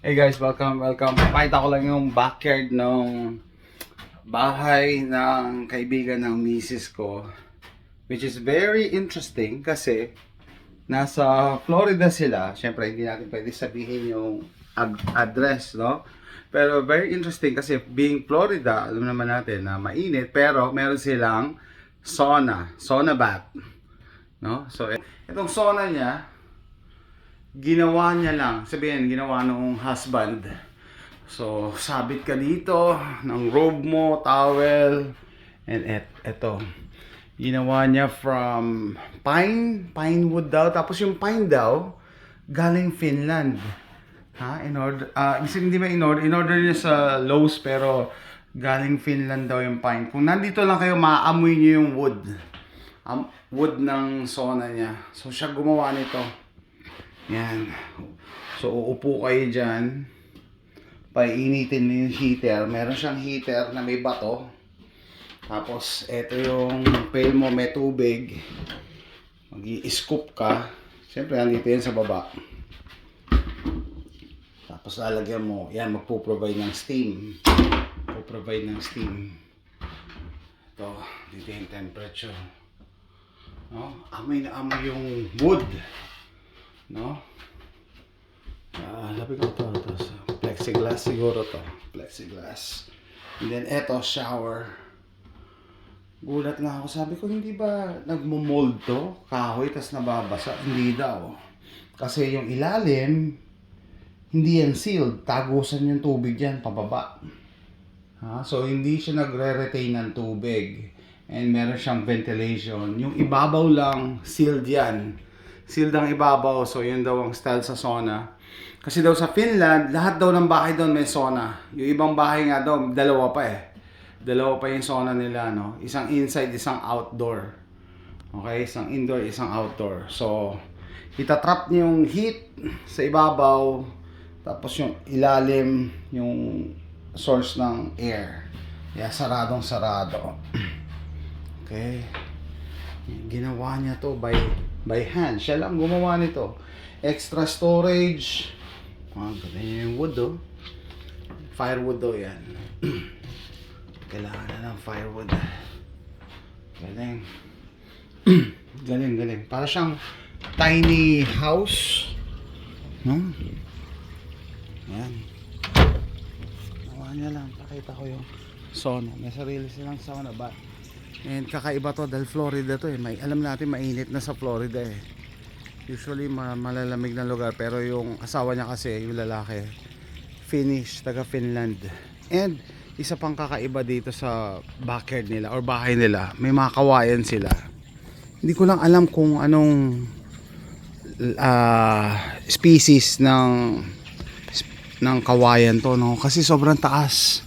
Hey guys, welcome. Papakita ko lang yung backyard ng bahay ng kaibigan ng misis ko. Which is very interesting kasi nasa Florida sila. Siyempre, hindi natin pwede sabihin yung address, no? Pero very interesting kasi being Florida, alam naman natin na mainit, pero meron silang sauna bath, no? So, itong sauna niya, ginawa niya lang, sabihin, ginawa nung husband. So, sabit ka dito ng robe mo, towel, and eto. Ginawa niya from pine wood daw. Tapos yung pine daw, galing Finland. Ha? Hindi ba in order niya sa Lowe's, pero galing Finland daw yung pine. Kung nandito lang kayo, maaamoy niyo yung wood. Wood ng sauna niya. So, siya gumawa nito. Yan. So, uupo kayo dyan. Painitin mo yung heater. Meron siyang heater na may bato. Tapos, ito yung pail mo, may tubig. Mag-i-scoop ka. Siyempre, andito yan sa baba. Tapos, lalagyan mo. Yan, magpo-provide ng steam. Magpo-provide ng steam. Ito, dito yung temperature. No? Amoy na amoy yung wood. No? Sabi ko ito. Plexiglass siguro to. Plexiglass. And then, eto, shower. Gulat nga ako. Sabi ko, hindi ba nagmo-mold to? Kahoy, tas nababasa. Hindi daw. Kasi yung ilalim, hindi yan sealed. Tagusan yung tubig yan, pababa. So, hindi siya nagre-retain ng tubig. And meron siyang ventilation. Yung ibabaw lang, sealed yan. Sealed ang ibabaw. So, yun daw ang style sa sauna. Kasi daw sa Finland, lahat daw ng bahay doon may sauna. Yung ibang bahay nga daw, dalawa pa eh. Dalawa pa yung sauna nila, no? Isang inside, isang outdoor. Okay? Isang indoor, isang outdoor. So, itatrap niyo yung heat sa ibabaw. Tapos yung ilalim, yung source ng air. Kaya saradong sarado. Okay? Ginawa niya to by hand. Siya lang gumawa nito. Extra storage. Ganyan yung wood, oh. Firewood daw yan. Kailangan na ng firewood. Galing. Galing. Para siyang tiny house. No? Yan. Nawa niya lang. Pakita ko yung sauna. May sarili silang sauna ba? And kakaiba to dahil Florida to eh. Alam natin mainit na sa Florida eh. Usually malalamig na lugar, pero yung asawa niya kasi, yung lalaki, Finnish, taga Finland. And isa pang kakaiba dito sa backyard nila or bahay nila, may mga kawayan sila. Hindi ko lang alam kung anong species ng kawayan to, no? Kasi sobrang taas.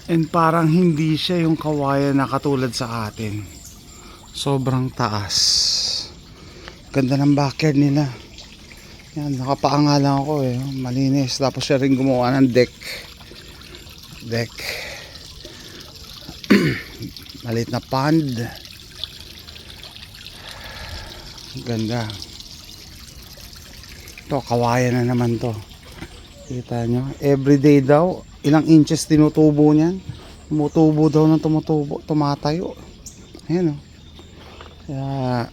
And parang hindi siya yung kawayan na katulad sa atin. Sobrang taas. Ganda ng backyard nila. Yan, nakapaanga lang ako eh. Malinis. Tapos siya rin gumawa ng deck. Maliit na pond. Ganda. Ito, kawayan na naman to. Kita nyo? Everyday daw. Ilang inches tinutubo niyan. Tumutubo daw ng tumutubo. Tumatayo. Ayan o. Kaya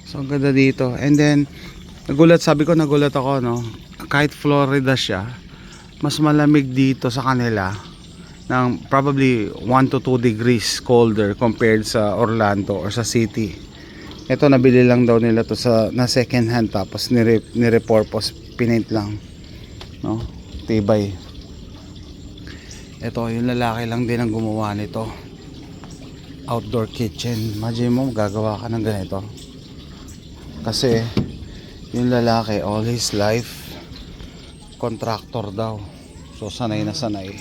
so, ang ganda dito. And then, nagulat ako, no? Kahit Florida siya, mas malamig dito sa kanila ng probably 1 to 2 degrees colder compared sa Orlando or sa city. Ito, nabili lang daw nila to na second hand, tapos nire-purpose, pinaint lang. No? Tibay. Ito, yung lalaki lang din ang gumawa nito. Outdoor kitchen. Imagine mo, gagawa ka ng ganito. Kasi yung lalaki all his life contractor daw. So sanay na sanay.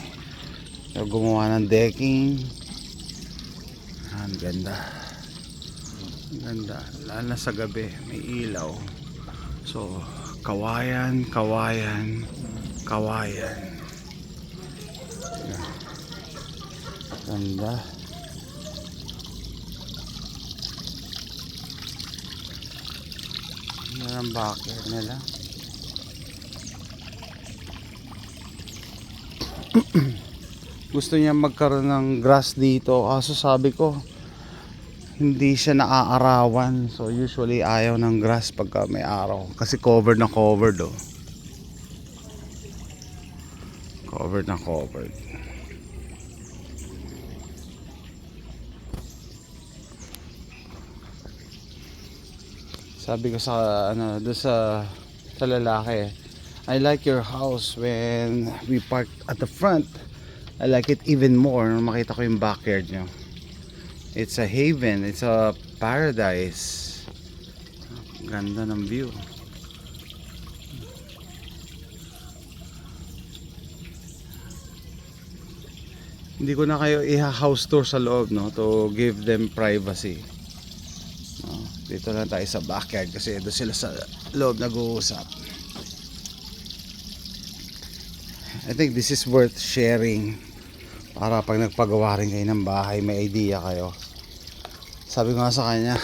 So gumawa ng decking. Ang ganda. Ganda. Lalo na sa gabi may ilaw. So kawayan. Ganda. Yan ang backyard nila. Gusto niya magkaroon ng grass dito. Kaso sabi ko, hindi siya naaarawan. So usually ayaw ng grass pagka may araw. Kasi covered na covered oh. Covered na covered. Sabi ko sa ano, doon sa lalaki, I like your house when we park at the front. I like it even more nung makita ko yung backyard nyo. It's a haven, it's a paradise. Ganda ng view. Hindi ko na kayo i-house tour sa loob, no, to give them privacy. No, dito lang tayo sa backyard kasi doon sila sa loob nag-uusap. I think this is worth sharing para pag nagpagawa rin kayo ng bahay, may idea kayo. Sabi ko nga sa kanya,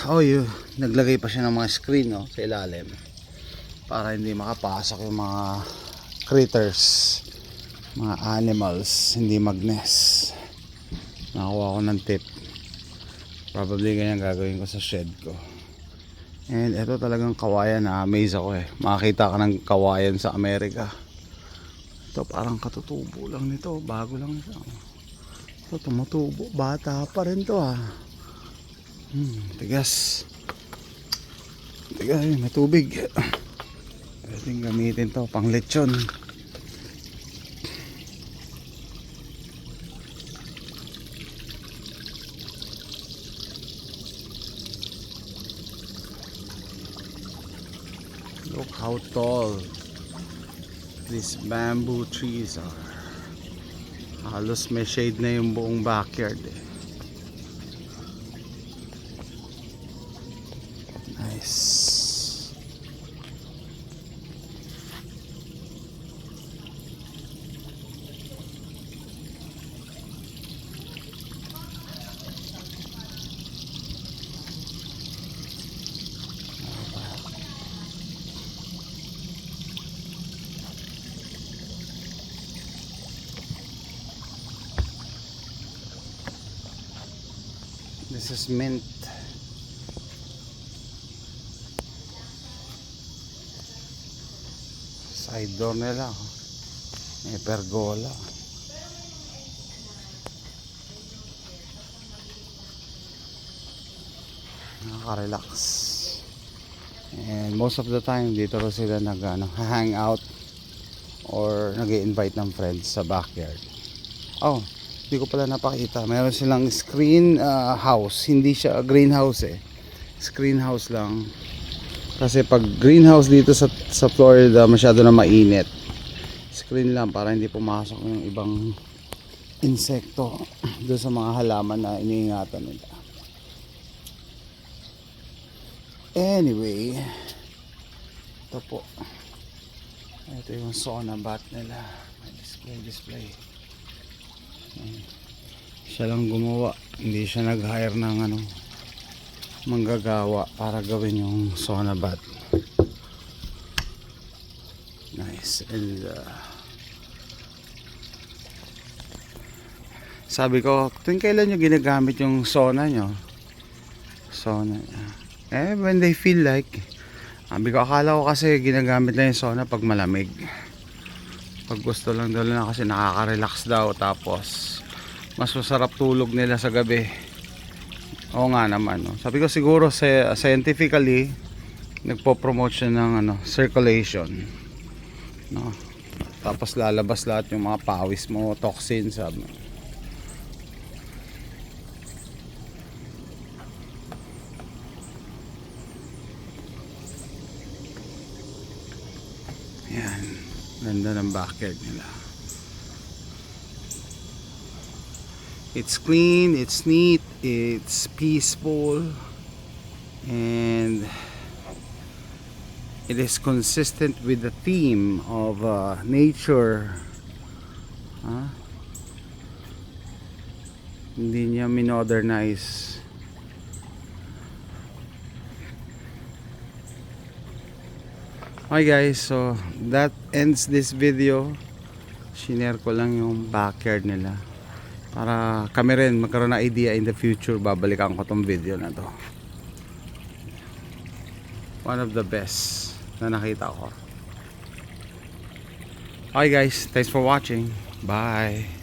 naglagay pa siya ng mga screen, no, sa ilalim para hindi makapasok yung mga critters, mga animals, hindi mag-nest. Nakakuha ko ng tip. Probably ganyan gagawin ko sa shed ko. And ito talagang kawayan, na amaze ako eh. Makakita ka ng kawayan sa Amerika. Ito parang katutubo lang nito, bago lang siya. Ito tumutubo, bata pa rin to tigas. Tigas, may tubig. Pwedeng gamitin to pang lechon. Look how tall these bamboo trees are. Halos may shade na yung buong backyard eh. Nice. This is mint. Side door nila. May pergola. Nakaka-relax. And most of the time dito rin sila hang out or nag-i-invite ng friends sa backyard. Oh, hindi ko pala napakita. Meron silang screen house. Hindi siya greenhouse eh. Screen house lang. Kasi pag greenhouse dito sa Florida, masyado na mainit. Screen lang para hindi pumasok yung ibang insekto doon sa mga halaman na iniingatan nila. Anyway, ito po. Ito yung sauna bath nila. May display. Siya lang gumawa, hindi siya nag-hire ng manggagawa para gawin yung sauna bath. Nice. And sabi ko, tuwing kailan nyo ginagamit yung sauna nyo? When they feel like. Sabi ko, akala ko kasi ginagamit lang yung sauna pag malamig. Pag gusto lang daw na kasi nakaka-relax daw, tapos mas masarap tulog nila sa gabi. Oo nga naman, no? Sabi ko siguro scientifically nagpo-promote siya ng circulation, no? Tapos lalabas lahat yung mga pawis mo, toxins, sabi. Yan, ganda ng backyard nila. It's clean, it's neat, it's peaceful, and it is consistent with the theme of nature. Hindi niya minodernize. Okay guys, so that ends this video Shinare ko lang yung backyard nila para kami rin magkaroon ng idea in the future. Babalikan ko tong video na to. One of the best na nakita ko. Okay guys, thanks for watching. Bye.